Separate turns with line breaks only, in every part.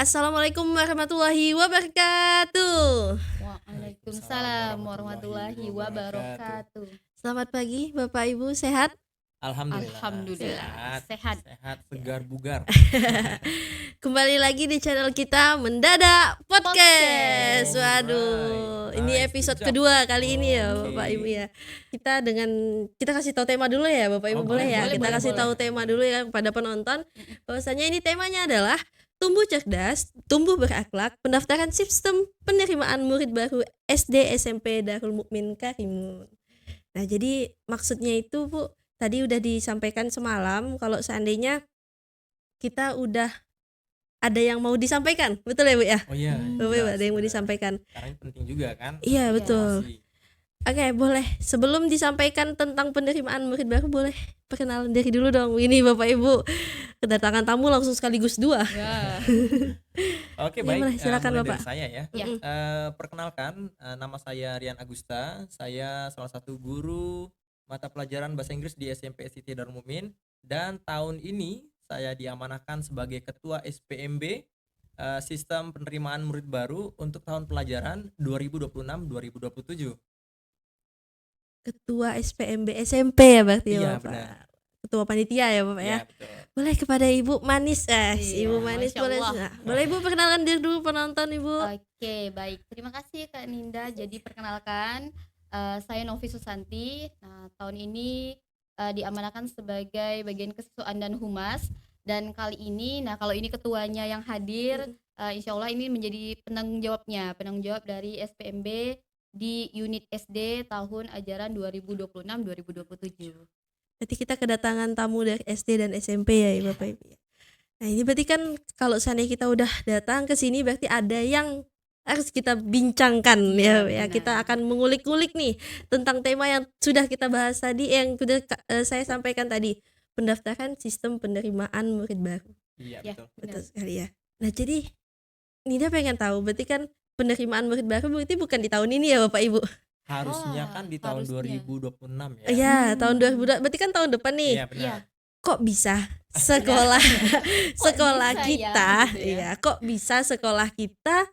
Assalamualaikum warahmatullahi wabarakatuh.
Waalaikumsalam warahmatullahi wabarakatuh.
Selamat pagi Bapak Ibu, sehat?
Alhamdulillah sehat.
sehat, segar bugar.
Kembali lagi di channel kita Mendadak Podcast.
Podcast.
Waduh, ini
Nice,
episode
good job.
kedua kali ini ya
Oke.
Bapak Ibu ya. Kita kasih tahu tema dulu ya Bapak Ibu,
Oh,
boleh ya?
boleh,
Kita
boleh,
kasih
boleh.
tahu tema dulu ya kepada penonton. Bahwasanya ini temanya adalah tumbuh cerdas, tumbuh berakhlak, pendaftaran sistem penerimaan murid baru SD SMP Darul Mukmin Karimun. Nah, jadi maksudnya itu Bu, tadi udah disampaikan semalam kalau seandainya kita udah ada yang mau disampaikan, betul ya Bu ya?
Oh iya.
Bapak Ibu,
jelas,
ada yang mau
benar.
disampaikan.
Karena ini penting juga kan.
Iya, betul.
Informasi.
Oke, boleh. Sebelum disampaikan tentang penerimaan murid baru, boleh perkenalan diri dulu dong. Ini Bapak Ibu kedatangan tamu langsung sekaligus dua.
Ya.
Oke,
Iya,
baik.
boleh, silakan,
Mulai
Bapak.
dari saya ya.
Ya.
Perkenalkan, nama saya Rian Agusta. Saya salah satu guru mata pelajaran bahasa Inggris di SMP SIT Darul Mukmin, dan tahun ini saya diamanahkan sebagai ketua SPMB, sistem penerimaan murid baru untuk tahun pelajaran 2026-2027.
Ketua SPMB SMP ya berarti ya
Iya,
Bapak.
benar.
Ketua panitia ya Bapak ya.
Iya, betul.
Boleh kepada Ibu Manis.
Iya,
Ibu Manis
Masya
boleh.
Allah.
Nah, boleh Ibu perkenalkan diri dulu penonton Ibu.
Oke, baik. Terima kasih Kak Ninda. Jadi perkenalkan, saya Novi Susanti. Nah, tahun ini diamanahkan sebagai bagian kesiswaan dan humas. Dan kali ini, kalau ini ketuanya yang hadir, insya Allah ini menjadi penanggung jawab dari SPMB di unit SD tahun ajaran 2026-2027.
Berarti kita kedatangan tamu dari SD dan SMP ya Bapak Ibu. Nah, ini berarti kan kalau seandainya kita udah datang ke sini berarti ada yang harus kita bincangkan ya.
Iya, benar.
Kita akan mengulik-ulik nih tentang tema yang sudah kita bahas tadi, yang sudah saya sampaikan tadi, pendaftaran sistem penerimaan murid baru.
Iya,
Ya.
betul.
Betul sekali ya. Nah, jadi Nida pengen tahu berarti kan penerimaan murid baru berarti bukan di tahun ini ya Bapak Ibu.
Harusnya
Wah,
kan di tahun
harusnya.
2026 ya.
Iya, tahun 2000 berarti kan tahun depan nih.
Iya, benar.
Iya.
Kok bisa sekolah sekolah
bisa ya,
kita
gitu ya.
iya, kok bisa sekolah kita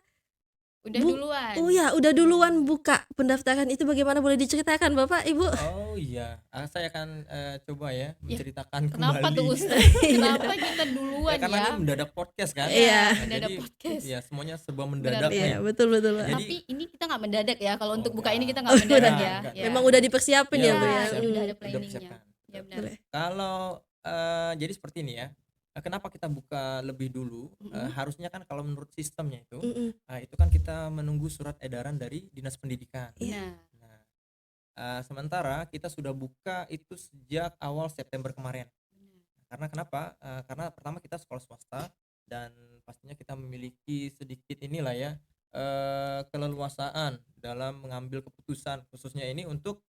Udah duluan.
oh ya udah duluan buka pendaftaran itu, bagaimana, boleh diceritakan Bapak Ibu?
Oh iya, saya akan coba ya menceritakan
Kenapa
kembali.
tuh Ustaz? Kenapa kita duluan
Karena
ya?
ini mendadak podcast kan.
Iya.
Mendadak
jadi,
podcast.
Iya, semuanya serba mendadak
Iya,
nih.
betul Pak.
Jadi-
Tapi ini kita nggak mendadak ya. Kalau untuk buka
enggak.
ini kita nggak mendadak
Udah.
ya.
Enggak.
Ya.
Memang udah dipersiapin
Iya,
ya Bu ya.
Udah
siap.
ada
Udah
planningnya.
dipersiapkan.
Ya benar.
Boleh.
Kalau jadi seperti ini ya. Kenapa kita buka lebih dulu? Harusnya kan kalau menurut sistemnya itu kan kita menunggu surat edaran dari Dinas Pendidikan.
Nah,
Nah, sementara kita sudah buka itu sejak awal September kemarin. Karena kenapa? Karena pertama kita sekolah swasta dan pastinya kita memiliki sedikit inilah ya keleluasaan dalam mengambil keputusan, khususnya ini untuk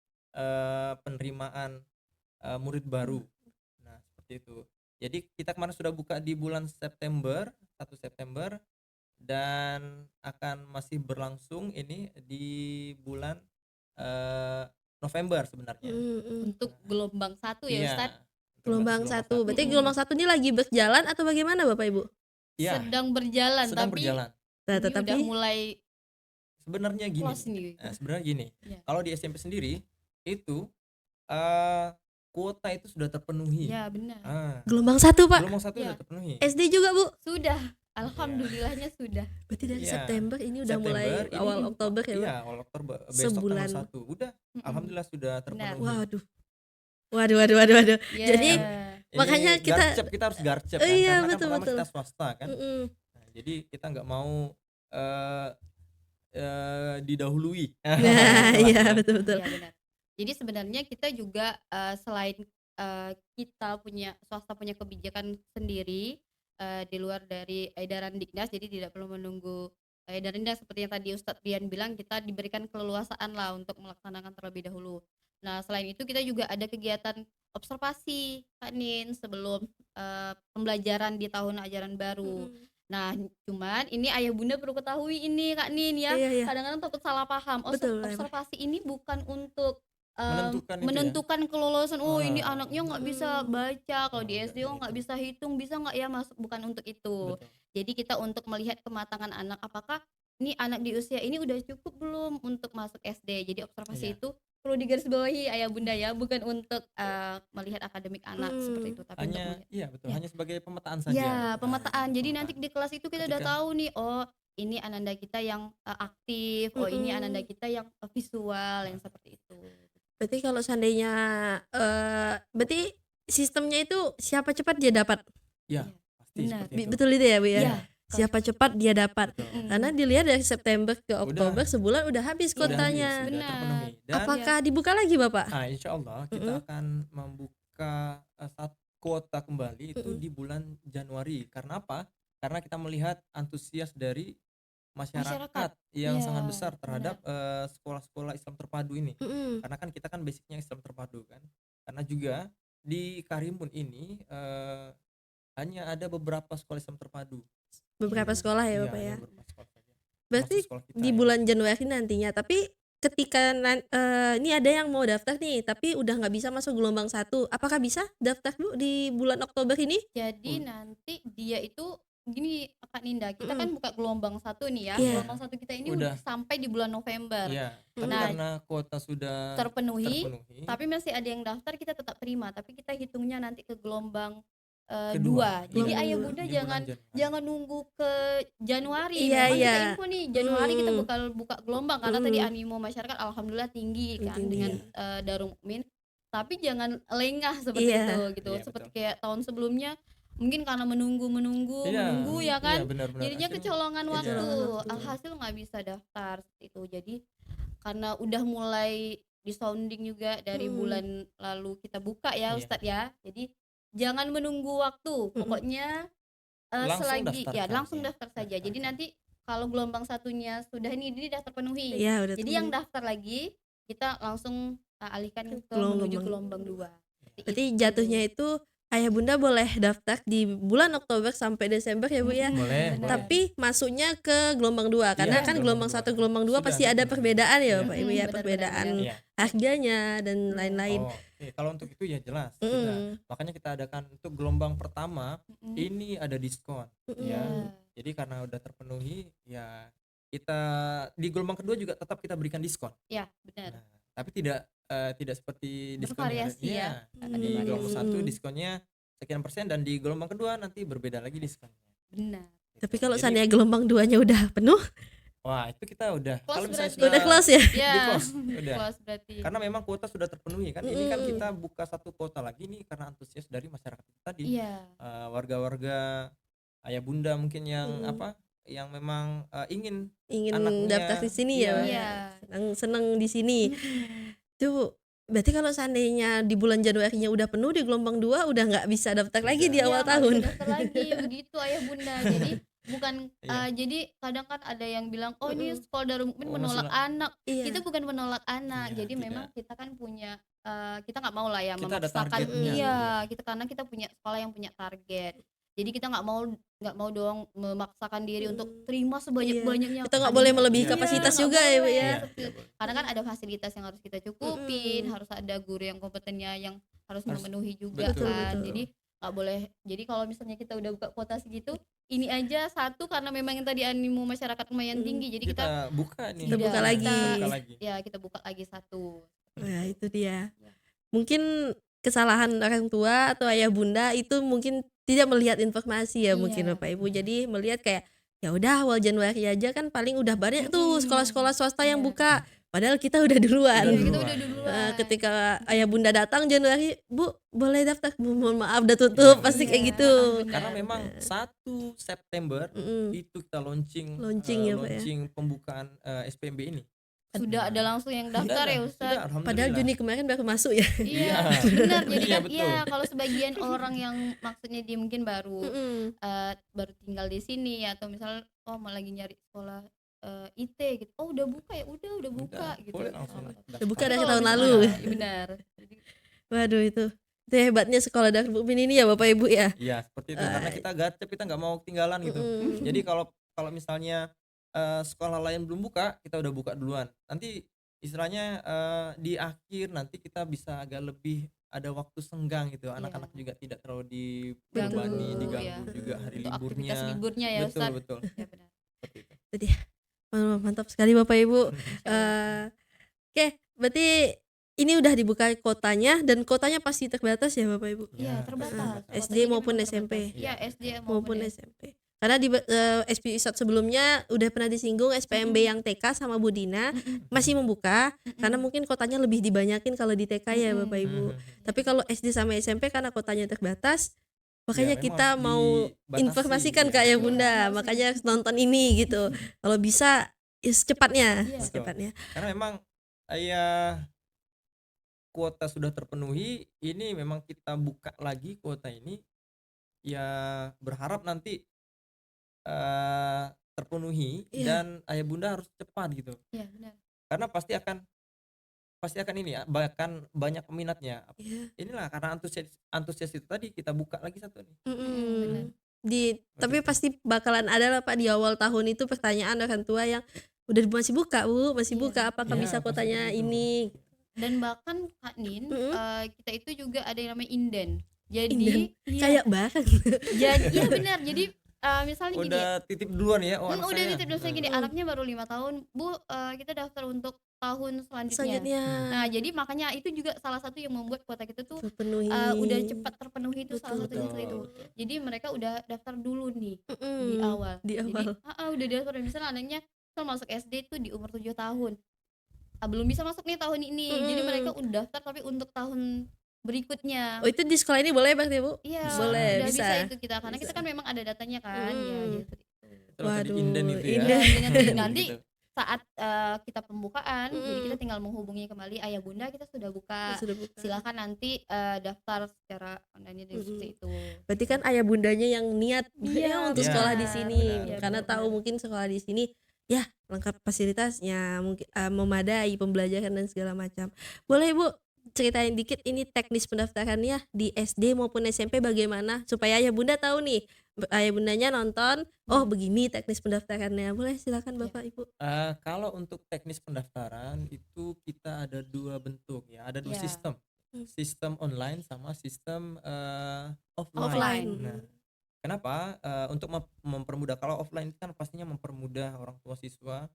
penerimaan murid baru. Nah, seperti itu. Jadi kita kemarin sudah buka di bulan September, 1 September, dan akan masih berlangsung ini di bulan November sebenarnya.
untuk gelombang 1 ya
Iya,
Ustaz.
Gelombang 1. Berarti gelombang 1 ini lagi berjalan atau bagaimana Bapak Ibu?
Iya,
Sedang berjalan
sedang
tapi
berjalan.
Nah,
ini
tetapi
udah mulai
Sebenarnya gini.
close nih.
Sebenarnya gini.
Iya.
Kalau di SMP sendiri itu kuota itu sudah terpenuhi.
Ya benar.
gelombang 1 Pak.
Gelombang 1
Iya.
sudah terpenuhi.
SD juga Bu.
Sudah. Alhamdulillahnya sudah.
Berarti dari
Iya.
September ini udah
September
mulai
ini-
awal Oktober ya Bu.
Iya, awal Oktober, besok
Sebulan.
tanggal 1. Udah, alhamdulillah sudah terpenuhi.
Waduh. Waduh.
Ya.
Jadi
Ini
makanya kita-
kita harus garcep kan.
Iya,
Karena
betul,
kan pertama
betul.
kita swasta kan. Nah, jadi kita nggak mau didahului.
Nah, iya
Istilahnya.
betul.
Iya benar. Jadi sebenarnya kita juga selain kita swasta punya kebijakan sendiri di luar dari edaran Diknas, jadi tidak perlu menunggu edaran Diknas seperti yang tadi Ustadz Rian bilang, kita diberikan keleluasaan lah untuk melaksanakan terlebih dahulu. Nah, selain itu kita juga ada kegiatan observasi Kak Nin sebelum pembelajaran di tahun ajaran baru. Nah, cuman ini ayah bunda perlu ketahui ini Kak Nin ya.
Iya.
Kadang-kadang takut salah paham.
Betul,
Observasi ini bukan untuk
Menentukan itu ya.
menentukan kelolosan. Oh, ini
Ah,
anaknya nggak bisa baca, kalau di
nggak
SD oh nggak
itu.
bisa hitung, bisa nggak ya masuk, bukan untuk itu.
Betul.
Jadi kita untuk melihat kematangan anak, apakah nih anak di usia ini udah cukup belum untuk masuk SD. Jadi observasi
Iya.
itu perlu digarisbawahi ayah bunda ya, bukan untuk melihat akademik anak seperti itu, tapi untuk
Hanya
melihat
iya betul,
ya,
hanya sebagai pemetaan saja.
ya
Nah,
pemetaan. Jadi nanti
pemetaan.
di kelas itu kita udah
Ketika
tahu nih, oh ini ananda kita yang aktif, oh ini ananda kita yang visual, yang seperti itu.
Berarti kalau seandainya berarti sistemnya itu siapa cepat dia dapat.
ya
Iya,
pasti
benar.
seperti itu.
Betul itu ya, Bu ya?
Iya.
Siapa cepat dia dapat.
Betul.
Karena dilihat dari September ke Oktober sebulan udah habis
Sudah habis,
kuotanya.
sudah
Benar.
terpenuhi. Dan
Apakah dibuka lagi, Bapak?
insya Allah kita akan membuka kuota kembali itu di bulan Januari. Karena apa? Karena kita melihat antusias dari masyarakat
Masyarakat.
yang
Iya,
sangat besar terhadap sekolah-sekolah Islam terpadu ini.
Mm-mm.
Karena kan kita kan basicnya Islam terpadu kan. Karena juga di Karimun ini hanya ada beberapa sekolah Islam terpadu.
Beberapa sekolah ya,
Iya,
Bapak
hanya
ya.
beberapa sekolah saja.
Berarti
Termasuk sekolah kita
di
ya.
bulan Januari nantinya. Tapi ketika ini ada yang mau daftar nih, tapi udah nggak bisa masuk gelombang 1. Apakah bisa daftar, Bu, di bulan Oktober ini?
Jadi nanti dia itu gini Kak Ninda, kita kan buka gelombang 1 nih ya.
Iya.
Gelombang 1 kita ini
Udah.
udah sampai di bulan November.
Iya, tapi
Nah,
karena kuota sudah
terpenuhi,
terpenuhi,
tapi masih ada yang daftar, kita tetap terima, tapi kita hitungnya nanti ke gelombang
kedua.
2. Jadi
Gelombang
ayah
dua.
bunda
Di bulan
jangan
Januari.
nunggu ke Januari.
Iya,
Memang
iya.
kita info nih Januari kita
Mm.
bakal buka gelombang karena tadi animo masyarakat alhamdulillah tinggi kan
Tinggi.
dengan Darul Mukmin. Tapi jangan lengah seperti
Iya.
itu gitu.
Iya,
Seperti
betul.
kayak tahun sebelumnya mungkin karena menunggu
Iya,
ya kan.
iya, benar-benar.
Jadinya
Akhirnya
kecolongan
iya,
waktu.
waktu.
Alhasil nggak bisa daftar seperti itu. Jadi karena udah mulai disounding juga dari bulan lalu kita buka ya
Iya.
Ustadz ya. Jadi jangan menunggu waktu. Pokoknya
Langsung
selagi ya
daftarkan,
langsung
ya.
daftar saja. Jadi
Daftarkan.
nanti kalau gelombang satunya sudah ini daftar penuhi.
Iya, udah
Jadi yang daftar lagi kita langsung alihkan ke menuju gelombang 2.
Berarti jatuhnya itu ayah bunda boleh daftar di bulan Oktober sampai Desember ya, Bu ya.
Boleh, boleh.
Tapi masuknya ke gelombang 2 karena
Iya,
kan gelombang
gelombang
1
dua.
gelombang 2
Sudah
pasti ada
terpenuhi.
perbedaan ya,
Iya.
Pak Ibu ya,
Benar,
perbedaan
benar.
Iya.
harganya dan lain-lain.
Oh, oke. Kalau untuk itu ya jelas.
Mm.
Makanya kita adakan untuk gelombang pertama
Mm-mm.
ini ada diskon. Ya.
Iya.
Jadi karena udah terpenuhi ya kita di gelombang kedua juga tetap kita berikan diskon.
Ya, benar.
Nah, tapi tidak seperti diskon
Bervariasi ya. Ada
Di gelombang
variasi.
1 diskonnya sekian persen dan di gelombang kedua nanti berbeda lagi diskonnya.
Benar.
Tapi kalau
Jadi,
seandainya gelombang 2-nya udah penuh,
wah itu kita udah
Close
kalau misalnya
berarti.
udah close ya.
Ya.
Di close, udah.
Close berarti.
Karena memang kuota sudah terpenuhi kan. Ini kan kita buka satu kuota lagi nih karena antusias dari masyarakat kita tadi.
Iya.
Warga-warga ayah bunda mungkin yang yang memang ingin
Ingin
anaknya,
daftar di sini ya,
iya.
Pak.
Iya.
Seneng di sini. Tuh, berarti kalau seandainya di bulan Januarinya udah penuh di gelombang 2 udah nggak bisa daftar lagi di
Iya,
awal
nggak
tahun.
bisa daftar lagi begitu ayah bunda. Jadi bukan
Iya.
jadi kadang kan ada yang bilang oh ini sekolah Darul Mukmin
Oh,
menolak
masalah.
anak.
Iya.
Kita bukan menolak anak.
Iya,
Jadi
tidak.
memang kita kan punya kita nggak mau lah ya
Kita ada
memaksakan.
targetnya.
Iya, kita karena kita punya sekolah yang punya target. Jadi kita nggak mau doang memaksakan diri untuk terima sebanyak-banyaknya.
Kita nggak
Ada
boleh
yang-
melebihi
Iya,
kapasitas
nggak
juga ya, Bu
boleh.
ya.
Iya,
Seperti-
tidak boleh.
Karena kan ada fasilitas yang harus kita cukupin, harus ada guru yang kompetennya yang harus memenuhi juga
betul,
kan.
betul.
Jadi nggak boleh. Jadi kalau misalnya kita udah buka kuota segitu, ini aja satu karena memang yang tadi animo masyarakat lumayan tinggi. Jadi kita
buka nih.
Kita buka lagi.
Buka lagi.
ya kita buka lagi satu.
Nah, itu dia.
Ya.
Mungkin kesalahan orang tua atau ayah bunda itu mungkin tidak melihat informasi ya, mungkin
Iya.
Bapak Ibu. Jadi melihat kayak ya udah awal Januari aja kan paling udah banyak tuh sekolah-sekolah swasta yang
Iya.
buka. Padahal kita udah duluan.
Udah
Kita
duluan.
udah duluan.
Ketika ayah bunda datang Januari, Bu, boleh daftar? Bu, mohon maaf udah tutup,
Iya.
pasti kayak
Iya,
gitu.
benar.
Karena memang 1 September itu kita launching
Launching ya, Pak, ya.
launching pembukaan SPMB ini.
Sudah ada langsung yang daftar ya Ustaz.
Sudah, alhamdulillah.
Padahal Juni kemarin baru masuk ya.
Iya,
Iya.
benar. Jadi
Iya,
kan
betul.
iya kalau sebagian orang yang maksudnya dia mungkin baru baru tinggal di sini atau misal mau lagi nyari sekolah IT gitu. Oh, udah buka ya? Udah buka
Udah,
gitu.
boleh langsung
Udah buka
Tapi
dari
kalau
tahun
misalnya-
lalu.
Iya, benar. Jadi,
Waduh, itu hebatnya sekolah Darul Mukmin ini ya Bapak Ibu ya.
Iya, seperti itu karena kita gacep, kita nggak mau ketinggalan gitu. Jadi kalau misalnya sekolah lain belum buka, kita udah buka duluan. Nanti istilahnya di akhir nanti kita bisa agak lebih ada waktu senggang gitu, anak-anak
Iya.
juga tidak terlalu dibebani,
Betul.
diganggu
Ya.
juga hari
Untuk aktivitas
liburnya.
liburnya ya
Betul
Ustaz.
betul,
Ya benar.
seperti itu.
Itu dia. Mantap sekali Bapak Ibu.
Insya Allah.
Oke, berarti ini udah dibuka kotanya dan kotanya pasti terbatas ya Bapak Ibu?
Iya,
Ya,
terbatas.
terbatas.
SD
Kotanya ini
maupun
memang
SMP.
terbatas. Iya, SD
Maupun
maupun
SMP. Karena di episode sebelumnya udah pernah disinggung SPMB yang TK sama Bu Dina masih membuka karena mungkin kotanya lebih dibanyakin kalau di TK ya Bapak Ibu. Tapi kalau SD sama SMP karena kotanya terbatas, makanya
Ya, memang
kita
harus
mau
dibatasi,
informasikan
ya.
ke Ayah
Iya,
Bunda,
harus
makanya harus nonton ini gitu. Kalau bisa ya secepatnya,
Iya.
Betul.
secepatnya.
Karena memang ya kuota sudah terpenuhi, ini memang kita buka lagi kuota ini, ya berharap nanti terpenuhi
Iya.
dan ayah bunda harus cepat gitu.
Iya, benar.
Karena pasti akan ini ya, bahkan banyak peminatnya.
Iya.
Inilah karena antusias itu tadi kita buka lagi satu nih.
benar.
Tapi
itu.
pasti bakalan ada lah Pak di awal tahun itu pertanyaan orang tua yang udah masih buka Bu, masih
Iya.
buka apakah
Iya,
bisa
pasti
kotanya
begitu.
ini?
Dan bahkan Kak Nin, kita itu juga ada yang namanya inden.
Inden.
Jadi iya,
Kayak barang.
iya benar. Jadi misalnya gini,
Udah titip duluan ya, oh anak
udah
saya.
titip dosen gini, anaknya baru 5 tahun, Bu, kita daftar untuk tahun selanjutnya.
Selanjutnya
Nah, jadi makanya itu juga salah satu yang membuat kuota kita tuh
terpenuhi.
udah cepat terpenuhi itu salah
Betul,
satunya itu.
betul.
Jadi mereka udah daftar dulu nih
Mm-mm.
di awal.
Di
Jadi
awal.
udah daftar. Misalnya anaknya misal masuk SD tuh di umur 7 tahun. Belum bisa masuk nih tahun ini. Jadi mereka udah daftar tapi untuk tahun berikutnya.
Oh, itu di sekolah ini boleh berarti Bu?
Iya,
Boleh,
udah bisa.
bisa.
itu kita karena kita kan memang ada datanya kan. Ya, jadi seperti itu.
Terus tadi
Waduh,
inden itu ya.
inden.
Ya, dengan nanti
Gitu.
saat kita pembukaan, jadi kita tinggal menghubungi kembali ayah bunda kita sudah buka.
Sudah buka.
Silakan nanti daftar secara online dan seperti itu.
Berarti kan ayah bundanya yang niat
Iya,
untuk
Iya,
sekolah di sini
benar,
karena
benar,
tahu
benar.
mungkin sekolah di sini ya lengkap fasilitasnya, mungkin memadai pembelajaran dan segala macam. Boleh Bu ceritain dikit ini teknis pendaftarannya di SD maupun SMP bagaimana supaya ayah bunda tahu nih, ayah bundanya nonton, oh begini teknis pendaftarannya. Boleh silakan Bapak Ibu.
Kalau untuk teknis pendaftaran itu kita ada dua bentuk ya, ada dua
Iya.
sistem online sama sistem offline.
Offline.
Nah, kenapa? Untuk mempermudah. Kalau offline itu kan pastinya mempermudah orang tua siswa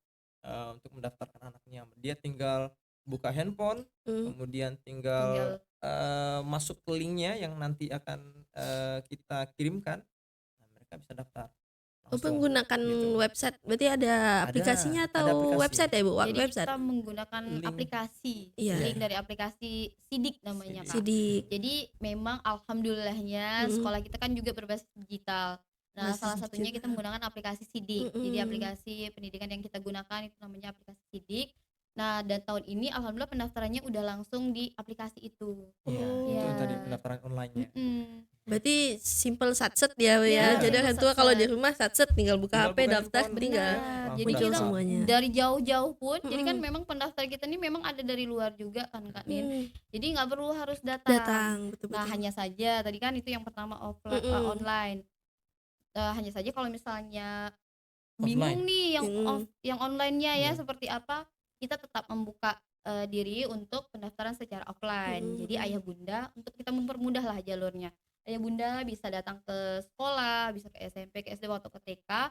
untuk mendaftarkan anaknya. Dia tinggal buka handphone, kemudian tinggal masuk ke linknya yang nanti akan kita kirimkan. Nah, mereka bisa daftar.
Oh,
langsung,
menggunakan
gitu.
website berarti ada aplikasinya atau
ada aplikasi.
website ya Bu?
Jadi
Website.
kita menggunakan
Link.
aplikasi,
Iya.
link dari aplikasi Sidik namanya Kak.
Sidik.
Jadi memang alhamdulillahnya sekolah kita kan juga berbasis digital. Nah,
Basis
salah satunya kita
digital.
menggunakan aplikasi Sidik. Jadi aplikasi pendidikan yang kita gunakan itu namanya aplikasi Sidik. Nah, dan tahun ini alhamdulillah pendaftarannya udah langsung di aplikasi itu.
Iya,
Oh.
itu
Iya.
tadi pendaftaran online-nya.
Berarti simple satset ya Bu
Iya,
ya. Jadi
simple
orang tua kalau di
satset.
rumah satset tinggal buka
Tinggal
HP
buka
daftar
handphone,
tinggal.
Benar.
langsung
Jadi
muncul
kita
daftar.
semuanya.
dari jauh-jauh pun, jadi kan memang pendaftar kita ini memang ada dari luar juga kan Kak Nin. Jadi nggak perlu harus datang.
Datang betul-betul.
Nah, hanya saja tadi kan itu yang pertama offline online. Hanya saja kalau misalnya bingung
Offline.
nih yang online-nya ya
Iya.
seperti apa, kita tetap membuka diri untuk pendaftaran secara offline. Jadi ayah bunda untuk kita mempermudah lah jalurnya. Ayah bunda bisa datang ke sekolah, bisa ke SMP, ke SD atau ke TK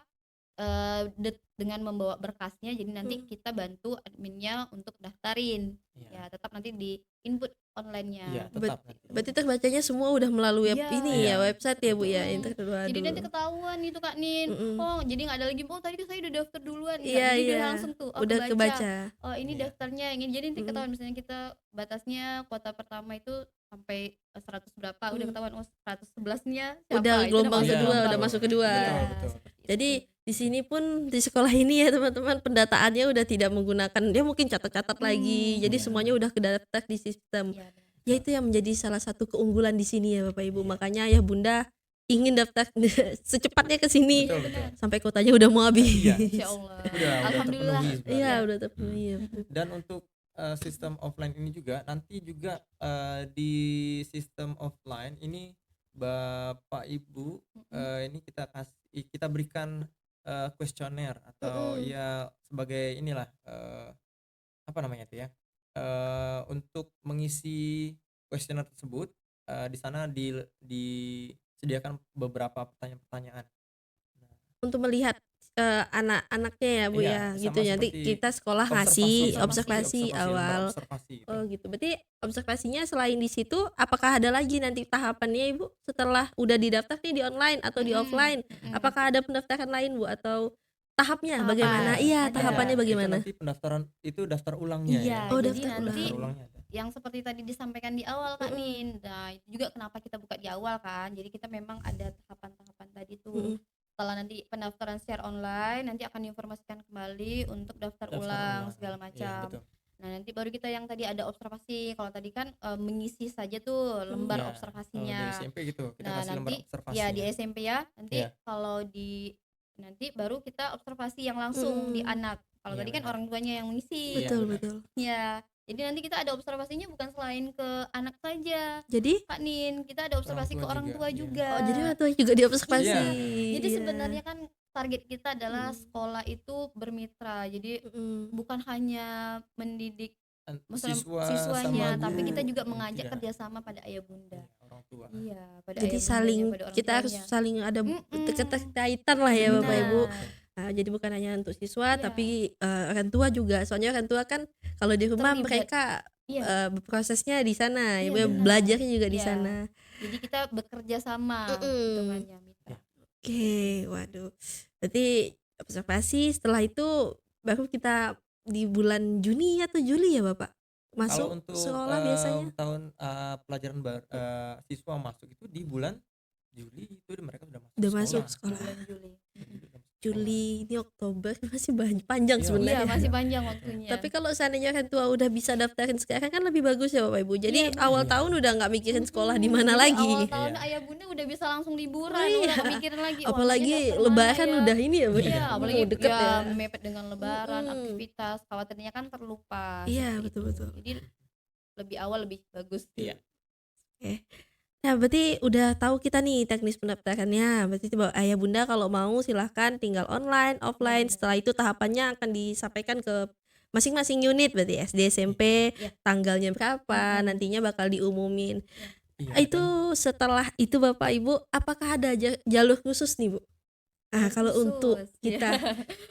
dengan membawa berkasnya. Jadi nanti kita bantu adminnya untuk daftarin.
Iya.
Ya, tetap nanti di input online-nya.
Iya, tetap nanti.
Berarti terbacanya semua udah melalui
Iya.
ini
Iya.
ya website ya Bu ya.
Mm.
Internet.
Jadi
Waduh.
nanti ketahuan itu Kak Nin. Oh, jadi nggak ada lagi, oh tadi saya udah daftar duluan. Nggak,
Iya,
jadi
iya.
udah langsung tuh
Udah kebaca.
Oh, ini
Iya.
daftarnya ini. Jadi nanti ketahuan misalnya kita batasnya kuota pertama itu sampai 100 berapa, udah ketahuan 111-nya siapa.
Udah
Itu
gelombang
masuk
Iya,
kedua,
betul.
udah masuk kedua.
Iya,
Betul, betul.
seperti itu.
Jadi di sini pun di sekolah ini ya teman-teman pendataannya udah tidak menggunakan dia mungkin catat-catat lagi. Jadi
Iya.
semuanya udah kedaftar di sistem.
Iya, benar.
Ya itu yang menjadi salah satu keunggulan di sini ya Bapak Ibu. Makanya ayah bunda ingin daftar secepatnya ke sini
Betul, betul.
sampai kotanya udah mau habis.
Iya.
Insya Allah.
Udah
Alhamdulillah.
terpenuhi sebenarnya.
Iya udah terpenuhi. Ya.
Dan untuk sistem offline ini juga nanti juga di sistem offline ini Bapak Ibu ini kita berikan kuesioner atau ya sebagai inilah apa namanya itu ya, untuk mengisi kuesioner tersebut, di sana disediakan beberapa pertanyaan-pertanyaan. Nah,
Untuk melihat, anak-anaknya ya, Bu,
iya,
ya, gitu.
sama
Nanti
seperti
kita sekolah
observasi
ngasih observasi
lembar
awal.
observasi gitu.
Oh, gitu. Berarti observasinya selain di situ, apakah ada lagi nanti tahapannya, Ibu, setelah udah didaftar nih di online atau di offline? Apakah ada pendaftaran lain, Bu, atau tahapnya bagaimana?
Tahapan,
Iya,
ada.
tahapannya
Itu
bagaimana?
nanti pendaftaran itu daftar ulangnya ya.
Iya,
Oh,
jadi
daftar
nanti
Daftar
ulang.
ulangnya ada.
yang seperti tadi disampaikan di awal Kak
Mhm,
Nin. Nah, itu juga kenapa kita buka di awal kan. Jadi kita memang ada tahapan-tahapan tadi tuh.
mhm.
Setelah nanti pendaftaran secara online, nanti akan diinformasikan kembali untuk daftar
Daftar
ulang
ulang.
segala
Iya,
macam.
betul.
Nah, nanti baru kita yang tadi ada observasi. Kalau tadi kan mengisi saja tuh lembar
Iya, kalau di
observasinya.
SMP gitu, kita
Nah,
kasih lembar
nanti
observasi
ya di
ya.
SMP ya. Nanti
Iya.
kalau di nanti baru kita observasi yang langsung di
Mhm.
anak. Kalau
Iya,
tadi kan
benar.
orang tuanya yang mengisi.
Iya,
Betul,
benar.
betul.
Ya, jadi nanti kita ada observasinya bukan selain ke anak saja,
Jadi
Kak Nin. Kita ada observasi ke orang tua
iya.
juga.
oh, jadi orang tua juga diobservasi.
Iya.
Jadi
Iya.
sebenarnya kan target kita adalah
Mhm.
sekolah itu bermitra. Jadi
Mhm.
bukan hanya mendidik maksudnya
Siswa
siswanya,
sama
tapi
guru.
kita juga mengajak
Iya.
kerjasama pada ayah bunda.
Iya, orang tua.
Iya, pada
Jadi
ayah bundanya,
saling
pada orang
kita harus
tuanya.
saling ada
Mm-mm.
keterkaitan lah ya, Bapak Ibu.
Benar.
Jadi bukan hanya untuk siswa
Iya.
tapi, orang tua juga. Soalnya orang tua kan kalau di rumah
Terlibat.
mereka,
Iya.
prosesnya di sana, ya
Iya, benar.
belajarnya juga di
Iya.
sana.
Jadi kita bekerja sama
Mhm.
hitungannya mitra.
Oke, waduh. Berarti observasi, setelah itu baru kita di bulan Juni atau Juli ya, Bapak?
Kalau
Masuk
untuk
sekolah biasanya?
tahun pelajaran siswa masuk itu di bulan Juli itu mereka sudah masuk
Udah
sekolah.
masuk
Di
sekolah.
bulan Juli.
Juli, ini Oktober masih panjang
Iya,
sebenarnya.
Iya, masih panjang waktunya.
Tapi kalau seandainya orang tua udah bisa daftarin sekarang kan lebih bagus ya, Bapak Ibu. Jadi
Iya,
awal
benar.
tahun udah nggak mikirin sekolah di mana
Jadi
lagi.
awal tahun
Iya.
ayah bunda udah bisa langsung liburan,
Iya.
udah gak mikirin lagi. "Wah,
Apalagi
anaknya daftar
lebaran
mana ya?"
udah ini ya, Bu.
Iya, apalagi
Mau deket ya.
mepet dengan lebaran,
Mm-mm.
aktivitas, khawatirnya kan terlupa.
Iya,
seperti
betul,
itu.
betul.
Jadi lebih awal lebih bagus.
Iya.
Nah, berarti udah tahu kita nih teknis pendaftarannya. Berarti ayah bunda kalau mau silahkan tinggal online, offline.
benar.
Setelah itu tahapannya akan disampaikan ke masing-masing unit, berarti SD, SMP,
Iya.
tanggalnya berapa,
Mm-mm.
nantinya bakal diumumin.
Iya,
Itu setelah itu Bapak Ibu, apakah ada jalur khusus nih, Bu? Kalau untuk
Khusus,
kita,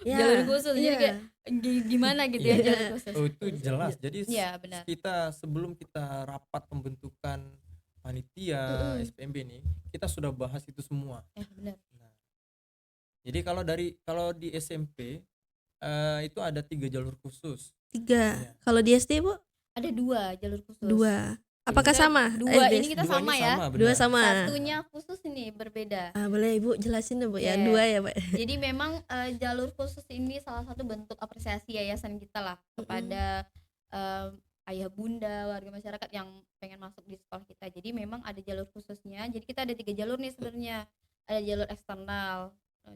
ya. Jalur khusus, jadi
iya.
kayak gimana gitu ya
Iya.
jalur khusus.
Oh, itu jelas. Jadi
Iya, benar.
kita sebelum kita rapat pembentukan panitia
Mm-mm.
SPMB nih, kita sudah bahas itu semua.
Benar.
Nah, jadi kalau di SMP itu ada 3 jalur khusus.
3.
Iya.
Kalau di SD, Bu?
Ada 2 jalur khusus.
2. Apakah
Kita
sama?
Dua
SD?
ini kita
Duanya
sama ya.
benar.
Dua sama.
Satunya khusus ini berbeda.
Boleh Ibu jelasin dong, Bu ya.
Iya.
2 ya, Pak.
Jadi memang jalur khusus ini salah satu bentuk apresiasi yayasan kita lah kepada ayah bunda warga masyarakat yang pengen masuk di sekolah kita. Jadi memang ada jalur khususnya. Jadi kita ada 3 jalur nih sebenarnya. Ada jalur eksternal,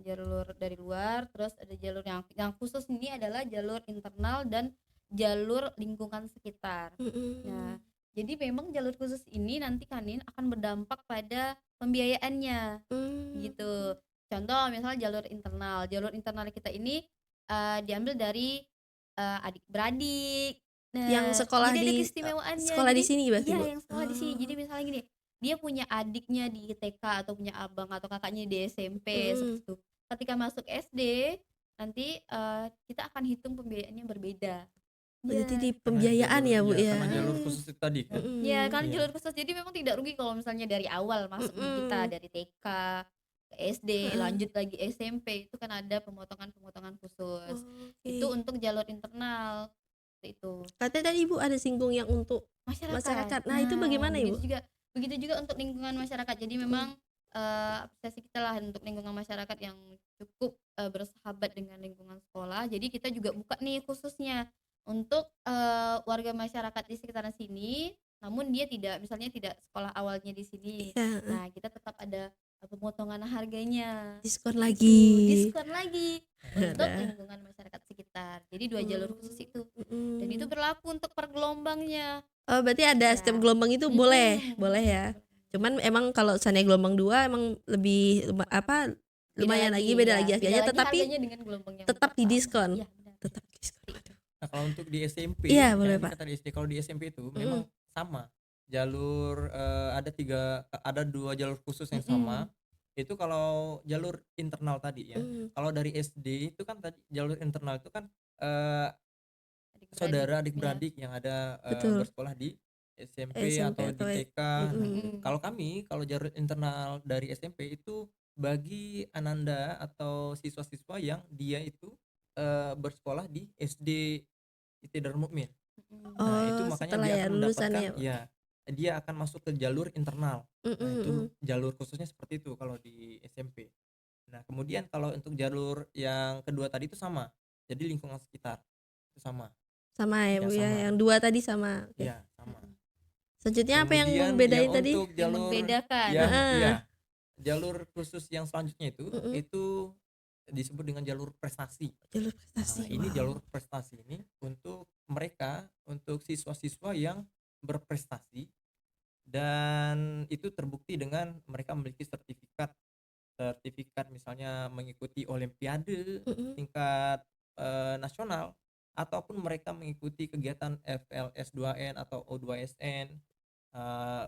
jalur dari luar, terus ada jalur yang khusus ini adalah jalur internal dan jalur lingkungan sekitar. Nah, jadi memang jalur khusus ini nanti Kanin akan berdampak pada pembiayaannya gitu. Contoh misalnya jalur internal kita ini diambil dari adik beradik. Nah,
Yang sekolah
jadi ada
di
keistimewaannya.
sekolah di
Jadi,
sini berarti,
iya,
Bu?
yang sekolah di sini. Jadi misalnya gini, dia punya adiknya di TK atau punya abang atau kakaknya di SMP seperti itu. Ketika masuk SD nanti kita akan hitung pembiayaannya berbeda.
Berarti
Iya.
di pembiayaan ya, Bu ya.
Sama jalur khusus itu tadi kan.
Ya kan
Iya.
jalur khusus, jadi memang tidak rugi kalau misalnya dari awal masuk di kita dari TK ke SD lanjut lagi SMP itu kan ada pemotongan khusus. Itu untuk jalur internal seperti itu.
Katanya tadi Ibu ada singgung yang untuk masyarakat. Nah, itu bagaimana, Ibu?
Begitu juga untuk lingkungan masyarakat. Jadi memang apresiasi kita lah untuk lingkungan masyarakat yang cukup bersahabat dengan lingkungan sekolah. Jadi kita juga buka nih khususnya untuk warga masyarakat di sekitaran sini, namun dia tidak sekolah awalnya di sini.
Iya.
Nah, kita tetap ada pemotongan harganya,
Diskon lagi.
diskon lagi untuk lingkungan masyarakat sekitar. Jadi 2 jalur khusus itu, dan itu berlaku untuk per gelombangnya.
Oh, berarti ada
Ya.
setiap gelombang itu boleh ya. Cuman emang kalau seandainya gelombang 2 emang lebih lumayan lagi beda lagi harganya, tetapi
harganya dengan gelombang yang
tetap
pertama.
didiskon.
Iya, benar.
tetap diskon. Waduh.
Nah, kalau untuk di SMP
Iya,
yang
boleh,
ini
Pak.
kata di SD, kalau di SMP itu
Mhm.
memang sama. Jalur ada 2 jalur khusus yang sama.
Mhm.
Itu kalau jalur internal tadi ya.
Mmm,
Kalau dari SD itu kan tadi jalur internal itu kan eh,
Adik-beradik
saudara
ya.
adik-beradik yang ada
betul.
bersekolah di SMP
SMP
atau
atau
di TK. Nah,
mhm.
Mhm.
kalau jalur internal dari SMP itu bagi ananda atau siswa-siswa yang dia itu bersekolah di SD IT Darul Mukmin.
Mhm.
Nah, itu
Oh,
makanya
setelah
dia
ya
akan
lulusannya
mendapatkan
ya, Pak?
ya, dia akan masuk ke jalur internal.
Mhm
Nah, itu
mhm.
jalur khususnya seperti itu kalau di SMP. Nah, kemudian kalau untuk jalur yang kedua tadi itu sama. Jadi lingkungan sekitar itu sama.
Sama ya,
Ya
Bu, ya,
sama.
yang 2 tadi sama, oke.
Ya, sama.
Mhm.
Selanjutnya apa yang
Kemudian yang
membedain tadi?
untuk
Yang
jalur
membedakan.
yang
Heeh,
iya, jalur khusus yang selanjutnya
mhm,
itu disebut dengan jalur prestasi.
jalur
Nah,
prestasi,
ini
wow.
jalur prestasi ini untuk mereka, untuk siswa-siswa yang berprestasi dan itu terbukti dengan mereka memiliki sertifikat sertifikat misalnya mengikuti olimpiade
Mhm
tingkat nasional ataupun mereka mengikuti kegiatan FLS2N atau O2SN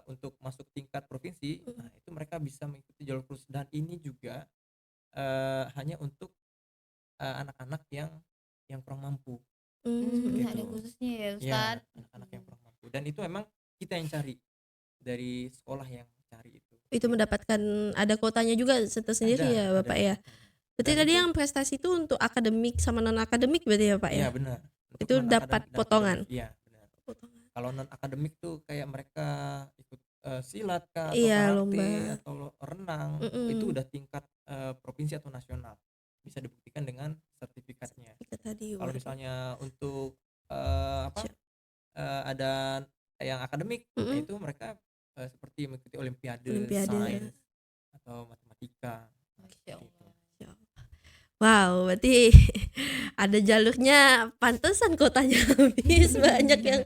untuk masuk tingkat provinsi.
mhm.
Nah, itu mereka bisa mengikuti jalur khusus dan ini juga hanya untuk anak-anak yang kurang mampu
Mmm,
Ada
gitu.
khususnya ya
Ya,
Ustadz.
anak-anak yang kurang mampu dan itu memang kita yang cari dari sekolah yang cari itu
itu
gitu.
mendapatkan ada kuotanya juga tersendiri ya, Bapak,
Ada
ya?
kuotanya
Berarti
dan
tadi
itu
yang prestasi itu untuk akademik sama non akademik berarti ya, Pak,
iya
ya?
benar, untuk
Itu
non
dapat
akademik dan akademik,
potongan?
iya benar.
Potongan.
Kalau non akademik tuh kayak mereka ikut silat kah atau
Iya, lomba.
karate atau renang, itu
Mhm,
udah tingkat provinsi atau nasional. Bisa dibuktikan dengan sertifikatnya.
sertifikat tadi,
Kalau
waduh.
misalnya untuk apa,
Siap.
ada yang akademik, nah
Mhm,
itu mereka seperti mengikuti olimpiade
olimpiade.
sains atau matematika. Nah,
Masya
seperti itu.
Allah.
Siap. Wow, berarti ada jalurnya, pantesan kuotanya habis, banyak yang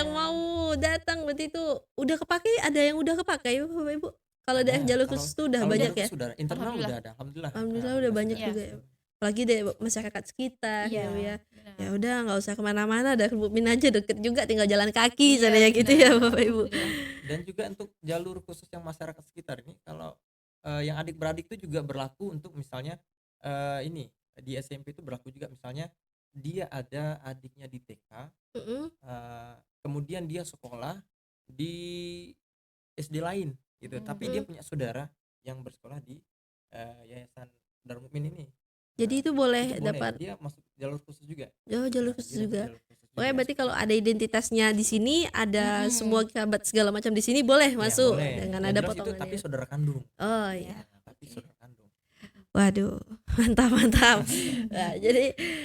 Iya.
mau datang, berarti itu udah kepakai, ada yang udah kepakai Bapak, Ibu? Kalau daerah
Ada,
jalur
kalau
khusus tuh udah
kalau
banyak
jalur
ya?
khusus udah, internal
Alhamdulillah.
udah ada, alhamdulillah,
Alhamdulillah udah
alhamdulillah
banyak
sudah.
Iya.
juga ya, apalagi dari masyarakat sekitar
Iya.
ya, Bu, ya. Ya
Benar.
udah nggak usah kemana-mana, dari Mukmin aja deket juga, tinggal jalan kaki
Iya
sananya gitu ya,
benar.
Bapak, Ibu.
Alhamdulillah.
Dan juga untuk jalur khusus yang masyarakat sekitar ini kalau yang adik-beradik itu juga berlaku untuk misalnya ini di SMP itu berlaku juga misalnya dia ada adiknya di TK,
Mhm
kemudian dia sekolah di SD lain gitu,
Mhm.
tapi dia
mhm.
punya saudara yang bersekolah di Yayasan Darul Mukmin ini.
Jadi
Nah,
itu
itu
boleh
boleh,
dapat,
dia masuk jalur khusus juga.
oh, jalur
Nah,
khusus
dia dapat
juga.
jalur khusus
Pokoknya
juga
berarti
seperti
kalau
itu.
ada identitasnya di sini, ada semua
Mhm.
kerabat segala macam di sini boleh
Ya
masuk
boleh,
dengan
yang
ada
jelas itu tapi
potongannya.
saudara kandung.
Oh,
Iya.
iya.
Nah, tapi
Oke.
saudara kandung.
Mhm.
Waduh, mantap mantap. Nah, jadi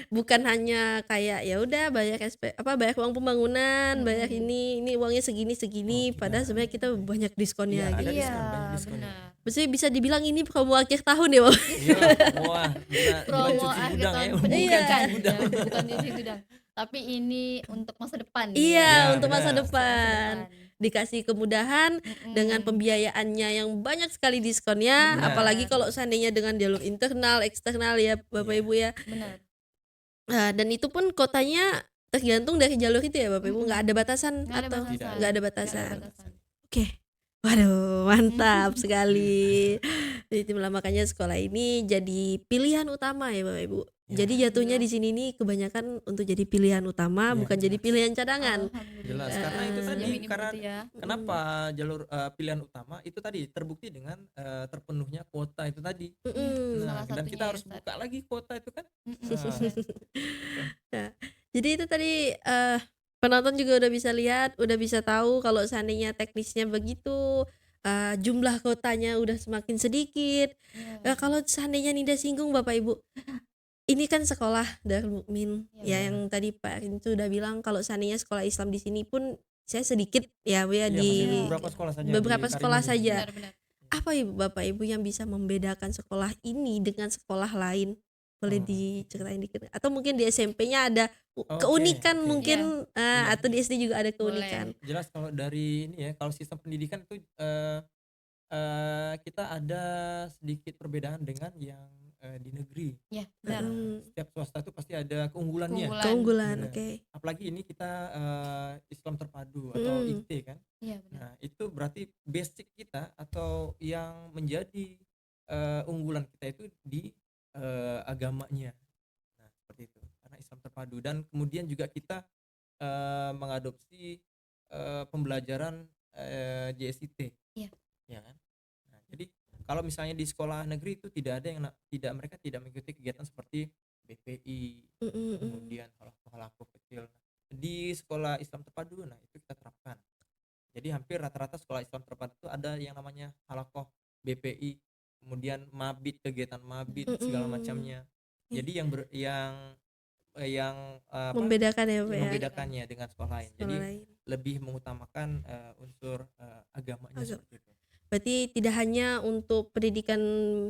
bukan hanya kayak ya udah bayar bayar uang pembangunan, bayar
Mhm.
ini uangnya segini
Oh
segini, padahal
tidak.
sebenarnya kita banyak diskonnya
Iya ada
gitu.
Iya,
diskon, banyak diskonnya.
benar.
Maksudnya bisa dibilang ini promo akhir tahun ya, Bang?
Iya, wah bukan
Promo
cuci
akhir
gudang ya,
tahun
bukan
Iya.
cuci
pendidikan
gudang.
ya, bukan cuci gudang. Tapi ini untuk masa depan nih ya.
Ya
Iya, untuk masa
benar.
Untuk masa
depan.
depan.
Dikasih kemudahan dengan
Mhm.
pembiayaannya yang banyak sekali diskonnya, apalagi
Benar,
Benar.
kalau
benar.
seandainya dengan jalur internal, eksternal ya Bapak
Iya,
Ibu ya.
Benar.
Nah, dan itu pun kotanya tergantung dari jalur itu ya Bapak Ibu, nggak ada
Mhm.
batasan
Nggak ada
atau
tidak
batasan,
nggak ada
nggak ada
batasan?
batasan.
Oke. Waduh, mantap sekali. Itulah makanya sekolah ini jadi pilihan utama ya Bapak Ibu.
Ya,
Jadi jatuhnya di
Alhamdulillah.
sini nih kebanyakan untuk jadi pilihan utama,
ya
bukan jadi
jelas.
pilihan cadangan.
Jelas,
Alhamdulillah.
karena itu tadi,
Sejauh
Heeh.
ini
karena
begitu ya.
kenapa jalur pilihan utama itu tadi terbukti dengan terpenuhnya kuota itu tadi.
Mhm.
Salah
Nah, dan
satunya
kita
ya
harus
Ustaz.
buka lagi kuota itu kan. Nah,
Benar.
gitu.
Nah, jadi itu tadi, penonton juga udah bisa lihat, udah bisa tahu kalau seandainya teknisnya begitu, jumlah kotanya udah semakin sedikit.
Iya.
Kalau seandainya Nida singgung Bapak Ibu, ini kan sekolah Darul Mukmin,
Iya
ya
benar.
Iya.
yang tadi Pak Erin tuh udah bilang kalau seandainya sekolah Islam di sini pun saya sedikit ya Bu ya,
Iya, hanya
di
beberapa
Iya.
sekolah saja di
beberapa sekolah
Karimun ini.
saja.
Benar-benar.
Apa Ibu Bapak Ibu yang bisa membedakan sekolah ini dengan sekolah lain? Boleh
Oh,
diceritain dikit? Atau mungkin di SMP-nya ada
oke,
keunikan
oke.
mungkin,
Iya,
atau di SD juga ada keunikan?
Boleh.
jelas kalau dari ini ya, kalau sistem pendidikan itu kita ada sedikit perbedaan dengan yang di negeri.
Ya, benar.
Setiap swasta itu pasti ada keunggulannya.
Keunggulan,
Benar.
oke.
Apalagi ini kita Islam terpadu atau IT kan.
Iya, benar.
Nah, itu berarti basic kita atau yang menjadi unggulan kita itu di agamanya. Nah, seperti itu. Karena Islam terpadu, dan kemudian juga kita mengadopsi pembelajaran JSIT.
Iya.
Ya kan? Nah, jadi kalau misalnya di sekolah negeri itu tidak ada yang mereka tidak mengikuti kegiatan seperti BPI, kemudian halakoh kecil. Di sekolah Islam terpadu, nah itu kita terapkan. Jadi hampir rata-rata sekolah Islam terpadu itu ada yang namanya halakoh, BPI, kemudian mabit, kegiatan mabit segala macamnya. Jadi yang
Membedakan ya, Pak ya.
membedakannya dengan sekolah lain.
Sekolah
Jadi
lain.
lebih mengutamakan unsur agamanya seperti itu.
Berarti tidak hanya untuk pendidikan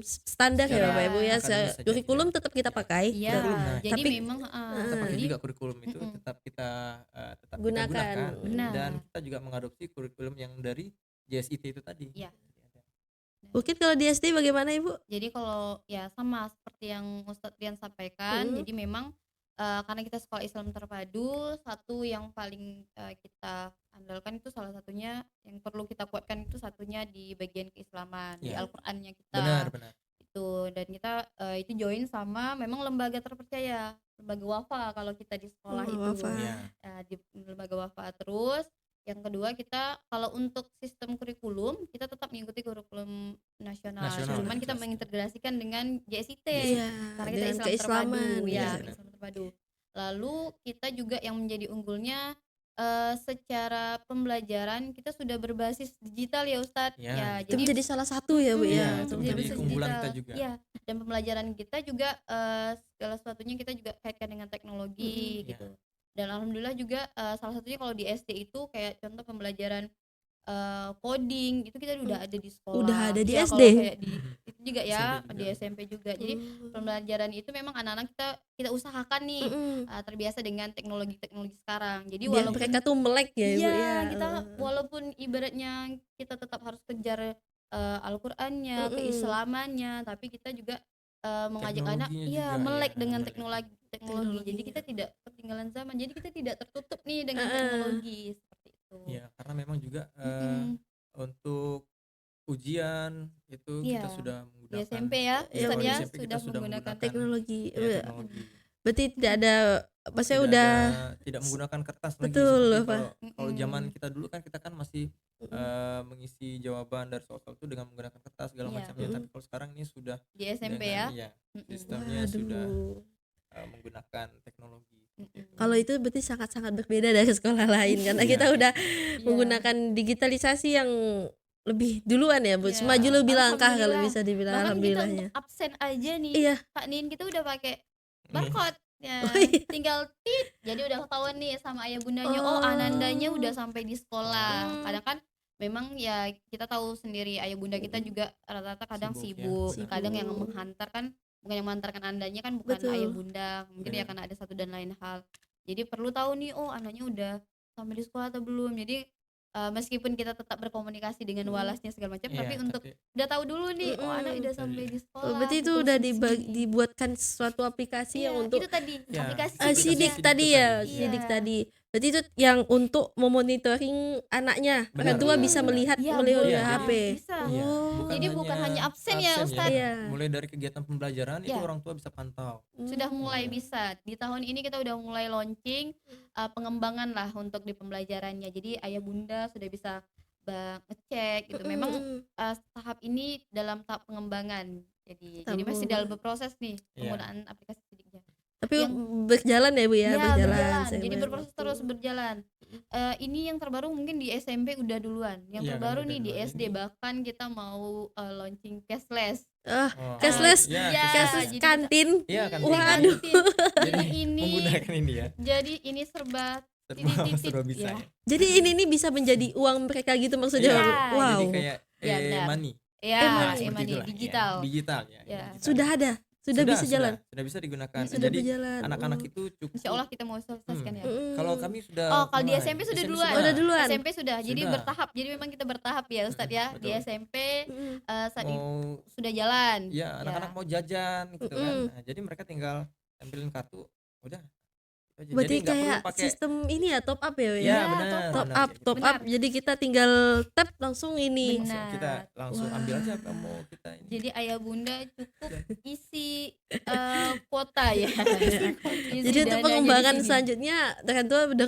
standar ya
Secara
Bapak Ibu ya,
akademis saja,
kurikulum
tidak.
tetap kita pakai.
Iya,
Kurikulum, nah,
jadi
tapi-
memang
Kita pakai
jadi
juga kurikulum itu tetap kita
Gunakan.
Benar.
dan kita juga mengadopsi kurikulum yang dari JSIT itu tadi.
Iya.
Mungkin kalau di SD bagaimana Ibu?
Jadi kalau ya sama seperti yang Ustadz Rian sampaikan, jadi memang karena kita sekolah Islam terpadu, satu yang paling kita andalkan itu salah satunya yang perlu kita kuatkan itu satunya di bagian keislaman, di
Ya.
Al-Qur'annya kita.
Benar.
Itu, dan kita itu join sama memang lembaga terpercaya, lembaga Wafa kalau kita di sekolah itu.
Wafa.
Ya.
Di lembaga Wafa. Terus yang kedua, kita kalau untuk sistem kurikulum kita tetap mengikuti kurikulum nasional,
Nasional,
cuman kita
nasional.
mengintegrasikan dengan JSIT.
Iya,
Karena kita
dengan
Islam
keislaman,
terpadu,
iya.
ya, Islam terpadu. Lalu kita juga yang menjadi unggulnya secara pembelajaran kita sudah berbasis digital ya Ustadz.
Ya,
Ya,
Itu menjadi salah satu ya Bu
Iya,
ya.
itu
untuk
menjadi
berbasis
keunggulan
digital.
kita juga.
Iya, dan pembelajaran kita juga segala sesuatunya kita juga kaitkan dengan teknologi gitu. Dan alhamdulillah juga salah satunya kalau di SD itu kayak contoh pembelajaran coding itu kita udah ada di sekolah.
Udah ada di
Iya,
SD?
kalau kayak di itu juga ya,
SMP juga.
di SMP juga. Jadi pembelajaran itu memang anak-anak kita usahakan nih terbiasa dengan teknologi sekarang. Jadi
biar
walaupun
mereka tuh melek ya Ibu
iya,
ya.
kita walaupun ibaratnya kita tetap harus kejar Al-Qur'annya,
Mm-mm.
keislamannya, tapi kita juga mengajak anak
Teknologinya juga,
melek
ya,
dengan
melek.
teknologi. Jadi
Teknologinya.
kita tidak ketinggalan zaman. Jadi kita tidak tertutup nih dengan teknologi seperti itu.
Ya, karena memang juga
Mm-mm.
untuk ujian itu kita
Iya.
sudah
Di
menggunakan
SMP ya,
Iya,
Ustadz
di
ya,
SMP kita
sudah menggunakan
teknologi.
ya,
Iya.
teknologi.
Berarti tidak ada, maksudnya
Tidak
udah
tidak menggunakan kertas lagi
Betul,
seperti
Pak.
kalau zaman kita dulu kan kita kan masih mengisi jawaban dari soal-soal itu dengan menggunakan kertas segala
Iya.
macamnya, tapi kalau sekarang ini sudah
di SMP ya.
iya,
Mm-mm.
sistemnya sudah
Waduh.
menggunakan teknologi.
Mm-mm.
Kalau itu berarti sangat-sangat berbeda dari sekolah lain karena
Iya.
kita udah
Iya.
menggunakan digitalisasi yang lebih duluan ya Bu.
Iya.
Semaju lebih langkah kalau
Alhamdulillah.
bisa dibilang
Bahkan kita
alhamdulillahnya.
untuk absen aja nih,
Iya.
Kak Nin, kita udah pakai barcode ya.
Oh, iya.
Tinggal tit, jadi udah ketahuan nih sama ayah bundanya. Oh, anandanya udah sampai di sekolah. Kadang kan memang ya kita tahu sendiri ayah bunda kita juga rata-rata kadang
Sibuk ya,
sibuk,
benar.
kadang yang menghantar kan bukan yang mengantarkan andanya kan bukan
Betul.
ayah bunda, mungkin ya
Benar.
karena ada satu dan lain hal. Jadi perlu tahu nih, oh anaknya udah sampai di sekolah atau belum. Jadi meskipun kita tetap berkomunikasi dengan walasnya segala macam,
Iya,
tapi untuk
tapi
udah tahu dulu nih, oh anak udah
Tadi.
sampai di sekolah.
Oh, berarti itu udah dibuatkan suatu aplikasi
Iya,
yang untuk
itu tadi
Ya,
aplikasi
aplikasi
sidik
sidik
tadi
itu
ya,
tadi.
sidik
Iya.
tadi. Berarti itu yang untuk memonitoring anaknya. Orang
Benar,
tua
benar,
bisa
benar.
melihat
Iya,
melalui
boleh.
Iya,
HP.
Bisa.
Iya,
Oh.
Jadi bukan hanya absen ya, Ustadz.
Iya.
Mulai dari kegiatan pembelajaran itu
Iya.
orang tua bisa pantau.
Sudah mulai bisa. Di tahun ini kita udah mulai launching pengembangan lah untuk di pembelajarannya. Jadi ayah bunda sudah bisa ngecek gitu. Memang tahap ini dalam tahap pengembangan. Jadi masih dalam berproses nih
Iya.
penggunaan aplikasi sidiknya.
Tapi
Yang-
berjalan ya Bu ya,
Ya, berjalan.
saya
Jadi
bilang.
berproses terus berjalan. Ini yang terbaru mungkin di SMP udah duluan. Yang
Iya, kan
terbaru
udah
nih di
duluan
SD,
ini.
bahkan kita mau launching cashless.
Ah,
Oh,
cashless,
iya,
Iya,
cashless
jadi
kantin.
Iya kan.
Waduh.
Jadi ini
Menggunakan ini ya.
jadi ini serba titit-titit,
Serba bisa
ya.
ya.
Jadi ini bisa menjadi uang mereka gitu maksudnya.
Iya,
Wow.
Jadi kayak
Iya, benar.
money.
Ya,
Money.
Seperti
e-money
itulah, ya.
digital.
Digital ya.
Ya.
digital.
Sudah ada, sudah bisa jalan.
Sudah bisa digunakan.
Sudah
Jadi
berjalan.
anak-anak
Oh.
itu cukup
Insya Allah kita mau sosialisasikan ya.
kalau kami sudah
Oh, kalau di
mulai.
SMP sudah
SMP
duluan.
Oh, udah duluan.
SMP sudah. Jadi
Sudah.
bertahap. Jadi memang kita bertahap ya Ustadz ya. Di
Betul.
SMP
Mm-mm.
saat itu
Mau
sudah jalan.
ya anak-anak mau jajan gitu kan.
Mm-mm.
Nah, jadi mereka tinggal ambilin kartu, udah. Itu aja.
Berarti
Jadi nggak perlu
kayak
pakai.
sistem ini ya, top up ya,
Ya,
Ya,
benar.
top
top
benar,
up
kayak gitu.
top
Benar.
up, jadi kita tinggal tap langsung ini.
Langsung
Benar.
kita langsung ambil aja apa
Wah.
mau kita ini.
Jadi ayah bunda cukup
Ya.
isi kuota ya. Isi
Jadi untuk
dananya di
pengembangan
sini.
selanjutnya orang tua udah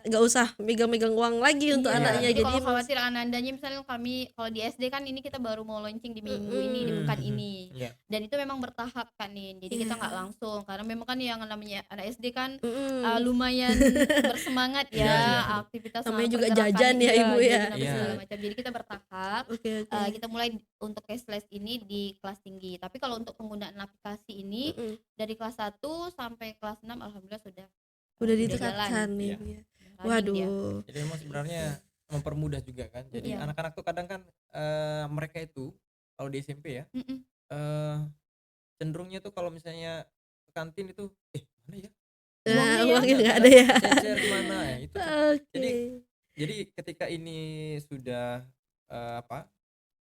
nggak usah megang-megang uang lagi untuk
Iya,
anaknya.
jadi kalau
Jadi
khawatir anandanya misalnya kami kalau di SD kan ini kita baru mau launching di minggu ini di pekan ini.
Ya.
Dan itu memang bertahap kan nih. Jadi kita
Iya.
nggak langsung karena memang kan yang namanya anak SD kan
mm-mm.
lumayan bersemangat ya,
Iya, iya.
aktivitas
Namanya
sama
juga
pergerakan,
jajan ya,
iya,
Ibu ya.
jajan apa
Iya.
segala macam. Jadi kita bertahap.
Oke oke.
Kita mulai untuk cashless ini di kelas tinggi. Tapi kalau untuk penggunaan aplikasi ini
Mm-mm.
dari kelas 1 sampai kelas 6 alhamdulillah sudah
Udah
jalan.
diterapkan nih.
Iya.
Bu ya.
Running dia.
Waduh.
Jadi memang sebenarnya mempermudah juga kan. Jadi
Iya.
anak-anak tuh kadang kan mereka itu kalau di SMP ya
Mm-mm.
cenderungnya tuh kalau misalnya ke kantin itu mana ya?
Uangnya ya.
Uangnya nggak ada ya.
Cecer mana ya itu. tuh.
Oke.
Jadi ketika ini sudah apa?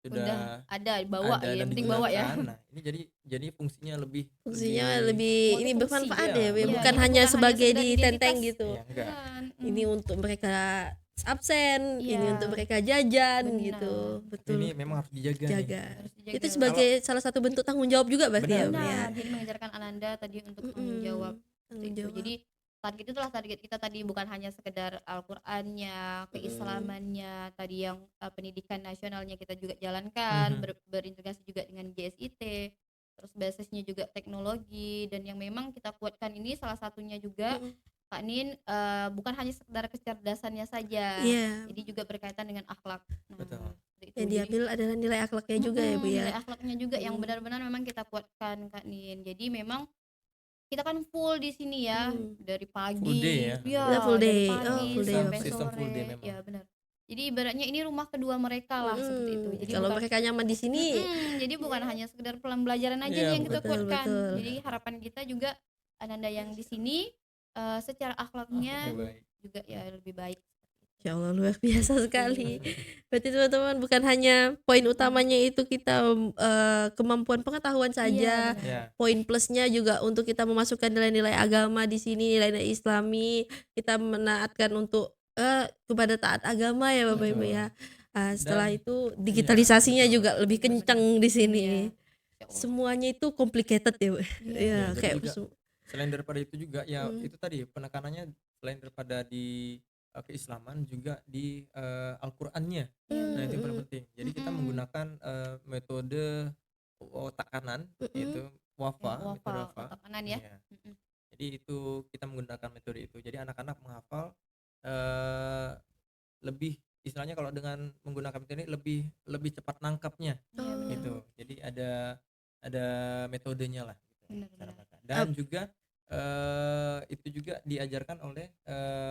Udah
Sudah
ada bawa
ada
yang
dan
penting bawa ya.
digunakan. Nah, ini jadi fungsinya lebih
Fungsinya lebih ini
Multifungsi.
bermanfaat
Iya,
ya, Bu,
iya.
bukan
Jadi
hanya
bukan
sebagai
hanya
di
sekedar
tenteng
identitas.
gitu.
ya enggak.
Bukan,
Ini untuk mereka absen, ini
Iya.
untuk mereka jajan
Benar.
gitu. Betul.
Ini memang harus dijaga nih.
Jaga.
harus dijaga.
Itu sebagai salah satu bentuk tanggung jawab juga berarti ya,
Benar.
Bu, ya.
Benar, jadi mengajarkan Ananda tadi untuk tanggung
Mm-mm.
jawab.
Tanggung
Itu.
jawab.
Jadi target itulah target kita tadi, bukan hanya sekedar Al-Qur'annya, keislamannya, tadi yang pendidikan nasionalnya kita juga jalankan, berintegrasi juga dengan GSIT, terus basisnya juga teknologi, dan yang memang kita kuatkan ini salah satunya juga
Mm-mm.
Kak Nin bukan hanya sekedar kecerdasannya saja,
Iya.
jadi juga berkaitan dengan akhlak. Nah,
Betul.
seperti itu.
Yang
Jadi,
diambil adalah nilai akhlaknya juga ya, Bu ya.
nilai akhlaknya juga yang benar-benar memang kita kuatkan Kak Nin. Jadi memang kita kan full di sini ya, dari pagi,
Full day ya?
Iya,
Udah full
dari
day.
pagi
Oh, full day.
sampai
Sistem
sore,
full day memang.
ya benar. Jadi ibaratnya ini rumah kedua mereka lah seperti itu. Jadi
Kalau
bukan,
mereka nyaman di sini,
jadi bukan hanya sekedar pembelajaran aja
Iya,
nih yang kita
betul,
kuatkan.
betul.
Jadi harapan kita juga Ananda yang di sini secara akhlaknya
Oke, baik.
juga ya lebih baik.
ya Allah luar biasa sekali. Berarti teman-teman bukan hanya poin utamanya itu kita kemampuan pengetahuan saja.
Iya, benar.
Ya.
Poin plusnya juga untuk kita memasukkan nilai-nilai agama di sini, nilai-nilai Islami, kita menaatkan untuk kepada taat agama ya Bapak Ibu
Betul.
ya. Setelah
Dan-
itu digitalisasinya
betul.
juga lebih kencang di sini.
Iya. Ya Allah.
Semuanya itu complicated ya, Bu.
Iya.
Ya,
dan
kayak
juga selain daripada itu juga ya itu tadi penekanannya selain daripada di keislaman juga di Al-Qur'annya. Nah, itu yang paling penting. Jadi kita menggunakan metode otak kanan yaitu wafa, metode wafa.
otak kanan ya.
Iya. Jadi itu kita menggunakan metode itu. Jadi anak-anak menghafal lebih istilahnya kalau dengan menggunakan metode ini lebih cepat nangkapnya
Iya, benar.
gitu. Jadi ada metodenya lah gitu,
Benar,
cara
benar.
mereka. Dan juga itu juga diajarkan oleh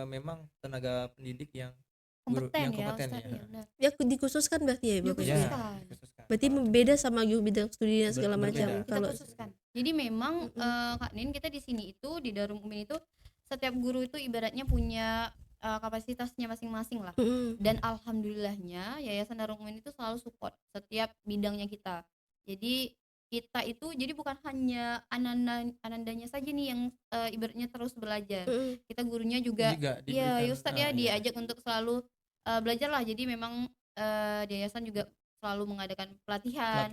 memang tenaga pendidik yang
Kompeten
yang
ya
kompeten
Ustaz,
ya.
ya benar.
ya dikhususkan berarti ya Bapak Ibu.
Ya,
Dikhususkan.
dikhususkan.
Berarti beda sama bidang studinya segala
Berbeda.
macam.
Kita
Kalau
khususkan. Jadi memang Kak Nin kita di sini itu di Darul Mukmin itu setiap guru itu ibaratnya punya kapasitasnya masing-masing lah. Dan alhamdulillahnya Yayasan Darul Mukmin itu selalu support setiap bidangnya kita. Jadi kita itu jadi bukan hanya anandanya saja nih yang ibaratnya terus belajar. Kita gurunya juga iya
diberikan,
Ustadz ya
iya.
diajak untuk selalu belajar lah. Jadi memang di yayasan juga selalu mengadakan pelatihan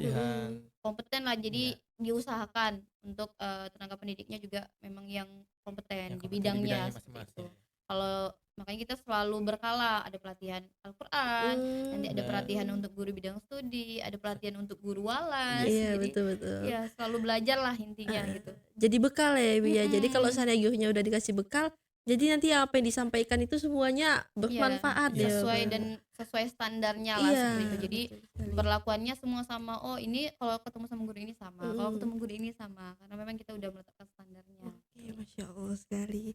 kompeten lah. Jadi diusahakan untuk tenaga pendidiknya juga memang yang kompeten di bidangnya seperti itu. Kalau makanya kita selalu berkala, ada pelatihan Al-Qur'an, nanti ada pelatihan untuk guru bidang studi, ada pelatihan untuk guru walas.
iya
Jadi
betul.
ya selalu belajar lah intinya gitu.
Jadi bekal ya Ibu ya. Jadi kalau sana gurunya udah dikasih bekal, jadi nanti apa yang disampaikan itu semuanya bermanfaat
Iya,
ya.
sesuai
Bapak.
dan sesuai standarnya lah
Iya,
seperti itu. Jadi
betul sekali.
perlakuannya semua sama. Oh ini kalau ketemu sama guru ini sama, kalau
Mm.
ketemu guru ini sama, karena memang kita udah meletakkan standarnya.
Oke, Masya Allah sekali.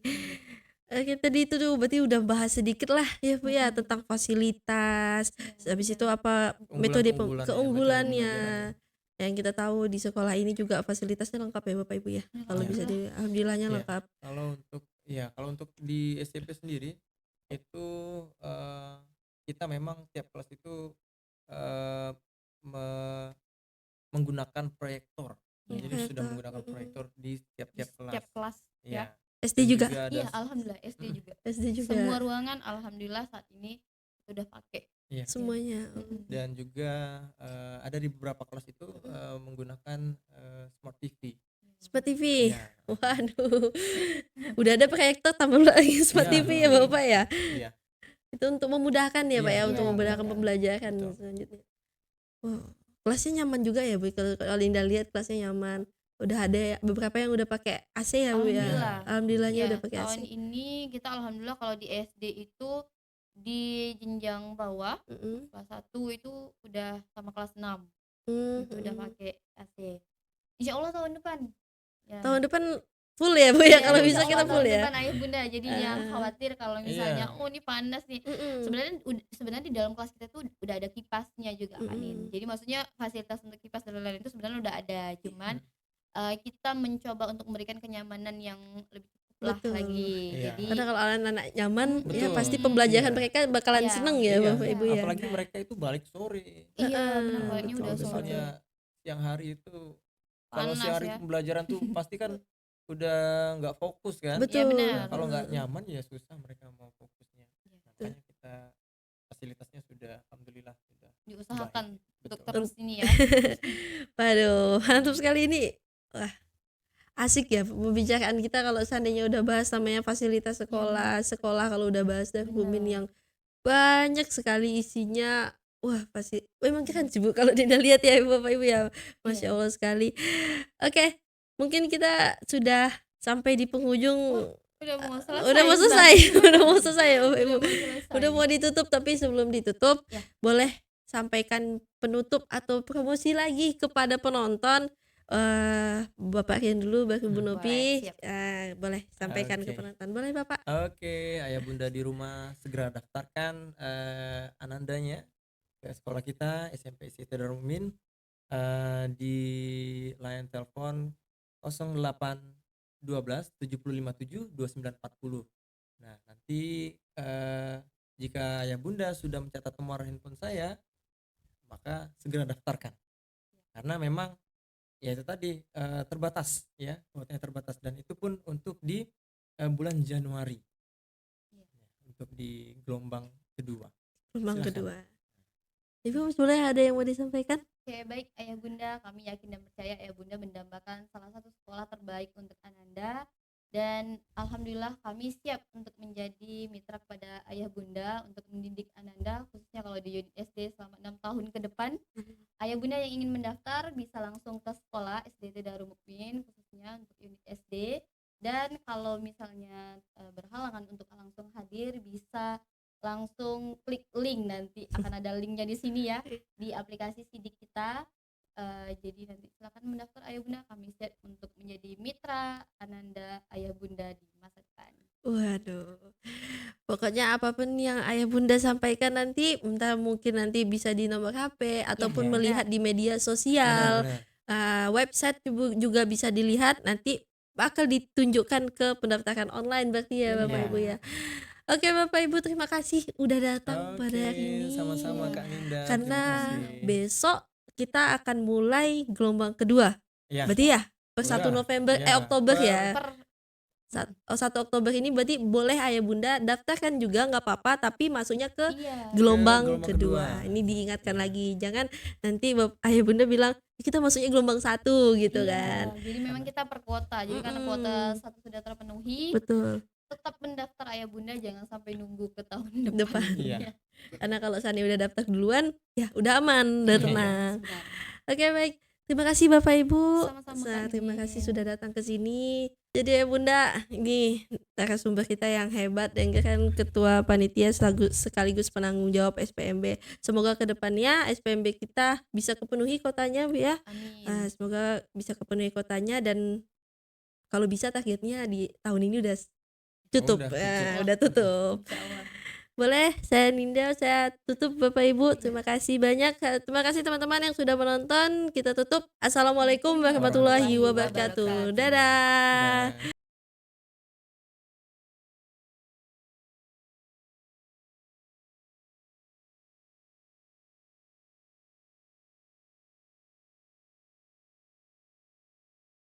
Oke, tadi itu tuh berarti udah bahas sedikit lah ya Bu ya tentang fasilitas. Habis itu apa metode keunggulannya. Yang kita tahu di sekolah ini juga fasilitasnya lengkap ya Bapak Ibu ya. Kalau
Iya.
bisa di alhamdulillahnya
Iya.
lengkap.
Kalau untuk Iya, kalau untuk di SMP sendiri itu kita memang tiap kelas itu eh, me- menggunakan proyektor.
Iya.
Jadi sudah
Proyektor,
menggunakan proyektor di
Di
tiap-tiap kelas.
setiap kelas
Iya.
ya.
SD
Dan
juga.
juga ada
Iya, alhamdulillah SD
Mm,
juga.
SD juga
Semua ruangan alhamdulillah saat ini sudah pakai.
iya.
semuanya.
Mm-mm.
Dan juga ada di beberapa kelas itu menggunakan smart TV.
Smart TV.
Iya.
Waduh. Udah ada proyektor tambah lagi smart
Iya,
TV ya
iya.
Bapak ya.
Iya.
Itu untuk memudahkan ya
Iya,
Pak ya,
betul.
untuk memudahkan
Betul.
pembelajaran
Betul.
selanjutnya. Wow. Kelasnya nyaman juga ya Bu. Kalau Linda lihat kelasnya nyaman. Udah ada beberapa yang udah pakai AC ya Bu ya.
Alhamdulillah.
Alhamdulillahnya
Ya,
udah pakai AC.
tahun ini kita alhamdulillah kalau di SD itu di jenjang bawah
Mm-mm.
kelas 1 itu udah sama kelas 6
Mm,
itu udah
mm.
pakai AC. Insya Allah tahun depan. Ya.
Tahun depan full ya Bu ya,
Iya,
kalau
insya
bisa
Allah
kita full
tahun
ya.
depan ayah bunda. Jadi yang
Ah.
khawatir kalau misalnya
Iya.
oh ini panas nih.
Mm-mm.
Sebenarnya di dalam kelas kita tuh udah ada kipasnya juga kan.
Mm-mm.
Jadi maksudnya fasilitas untuk kipas dan lain-lain itu sebenarnya udah ada. Cuman kita mencoba untuk memberikan kenyamanan yang lebih cukup lah
Betul.
lagi.
Iya.
Jadi
Karena kalau anak-anak nyaman ya
Betul.
pasti pembelajaran
Iya.
mereka bakalan
Iya.
seneng ya
Iya.
Bapak Ibu ya.
Apalagi mereka itu balik sore.
iya
Heeh,
benar baliknya
betul,
udah
betul.
sore.
Misalnya siang hari itu kalau
Panas
siang hari
ya.
pembelajaran tuh pasti kan udah nggak fokus kan.
Betul.
Iya, benar.
Nah, kalau nggak
Mm-mm.
nyaman ya susah mereka mau fokusnya.
Iya.
Makanya kita fasilitasnya sudah alhamdulillah sudah
Diusahakan untuk
Betul.
terus ini ya.
Waduh, mantap sekali ini. Wah, asik ya pembicaraan kita kalau seandainya udah bahas namanya fasilitas sekolah, sekolah kalau udah bahas Darul Mumin
Benar.
yang banyak sekali isinya. Wah, pasti memang keren sih Bu kalau Dinda lihat ya Bapak Ibu ya. Masya
Iya.
Allah sekali. Oke, mungkin kita sudah sampai di penghujung.
Udah mau selesai.
Udah mau
Ustaz.
selesai, udah mau selesai ya Bapak Ibu.
Udah mau selesai.
Udah mau ditutup, tapi sebelum ditutup
Ya.
boleh sampaikan penutup atau promosi lagi kepada penonton. Bapak Rian dulu baru Bu
Boleh,
Nopi.
siap.
Boleh sampaikan ke
Oke.
penonton. Boleh Bapak?
Oke, ayah bunda di rumah segera daftarkan anandanya ke sekolah kita SMP ICT Darul Mumin di line telepon 0812 757 2940. Nah, nanti jika ayah bunda sudah mencatat nomor handphone saya, maka segera daftarkan. Karena memang ya itu tadi terbatas ya, kuotanya terbatas dan itu pun untuk di bulan Januari.
Iya.
Untuk di gelombang kedua.
Gelombang
Silakan.
kedua. Ibu boleh ada yang mau disampaikan?
Oke, baik ayah bunda, kami yakin dan percaya ayah bunda mendambakan salah satu sekolah terbaik untuk Ananda dan alhamdulillah kami siap untuk menjadi mitra kepada ayah bunda untuk mendidik Ananda khususnya kalau di unit SD selama 6 tahun ke depan. Ayah bunda yang ingin mendaftar bisa langsung ke sekolah SDT Darul Mukmin khususnya untuk unit SD dan kalau misalnya berhalangan untuk langsung hadir bisa langsung klik link, nanti akan ada linknya di sini ya di aplikasi Sidik kita. Jadi nanti silakan mendaftar ayah bunda, kami siap untuk menjadi mitra Ananda ayah bunda di masa depan.
Waduh. Pokoknya apapun yang ayah bunda sampaikan nanti, entah mungkin nanti bisa di nomor HP ataupun
Iya.
melihat di media sosial.
Benar-benar.
Website juga bisa dilihat, nanti bakal ditunjukkan ke pendaftaran online berarti ya Bapak
Iya.
Ibu ya. Oke Bapak Ibu, terima kasih udah datang pada hari ini.
Sama-sama Kak Ninda.
Karena
terima kasih.
besok kita akan mulai gelombang kedua.
Ya.
Berarti ya per 1
Iya.
November
Iya.
Oktober
Per-
ya.
Per
1 Oktober ini berarti boleh ayah bunda daftarkan juga nggak apa-apa, tapi masuknya ke
iya.
gelombang
gelombang
kedua.
kedua.
Ini diingatkan
Iya.
lagi, jangan nanti ayah bunda bilang kita masuknya gelombang 1 gitu
Iya,
kan.
jadi memang kita per kuota. Jadi karena
Mm-mm.
kuota 1 sudah terpenuhi,
Betul.
tetap mendaftar ayah bunda, jangan sampai nunggu ke tahun
Depan.
depan.
Iya.
Karena kalau seandainya udah daftar duluan, ya udah aman, udah
Iya.
tenang.
Sebentar.
Oke baik, terima kasih Bapak Ibu.
Sama-sama, Kak
Terima
Nin.
kasih sudah datang ke sini. Jadi ya Bunda, ini narasumber kita yang hebat dan kan ketua panitia sekaligus penanggung jawab SPMB. Semoga kedepannya SPMB kita bisa kepenuhi kotanya Bu ya.
Amin.
Semoga bisa kepenuhi kotanya dan kalau bisa targetnya di tahun ini udah tutup.
Udah tutup.
Udah tutup.
Insya Allah.
Boleh, saya Ninda, saya tutup Bapak Ibu. Terima kasih banyak. Terima kasih teman-teman yang sudah menonton. Kita tutup. Assalamualaikum warahmatullahi wabarakatuh. Dadah.
Udah.